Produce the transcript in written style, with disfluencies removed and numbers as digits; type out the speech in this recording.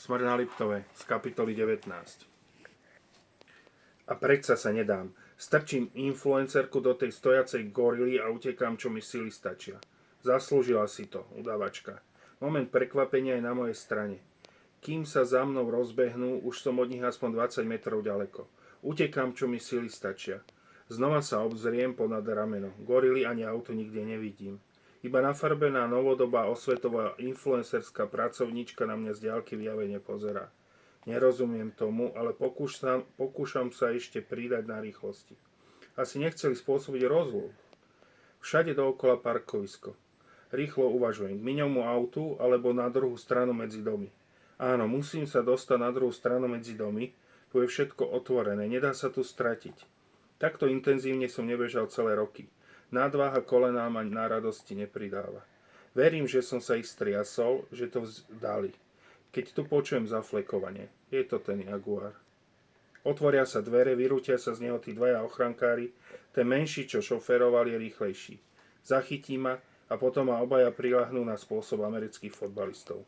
Smrť na Liptove z kapitoly 19. A predsa sa nedám. Strčím influencerku do tej stojacej gorily a utekám, čo mi sily stačia. Zaslúžila si to, udavačka. Moment prekvapenia je na mojej strane. Kým sa za mnou rozbehnú, už som od nich aspoň 20 metrov ďaleko. Utekám, čo mi sily stačia. Znova sa obzriem ponad rameno. Gorily ani auto nikde nevidím. Iba nafarbená novodobá osvetová influencerská pracovníčka na mňa z diaľky vyjavene pozerá. Nerozumiem tomu, ale pokúšam sa ešte pridať na rýchlosti. Asi nechceli spôsobiť rozľúb. Všade dookola parkovisko. Rýchlo uvažujem, k miňovmu autu alebo na druhú stranu medzi domy. Áno, musím sa dostať na druhú stranu medzi domy, tu je všetko otvorené, nedá sa tu stratiť. Takto intenzívne som nebežal celé roky. Nadváha kolená ma na radosti nepridáva. Verím, že som sa ich striasol, že to vzdali. Keď tu počujem zaflekovanie, je to ten Jaguar. Otvoria sa dvere, vyrútia sa z neho tí dvaja ochrankári, ten menší, čo šoféroval, je rýchlejší. Zachytí ma a potom ma obaja priľahnú na spôsob amerických fotbalistov.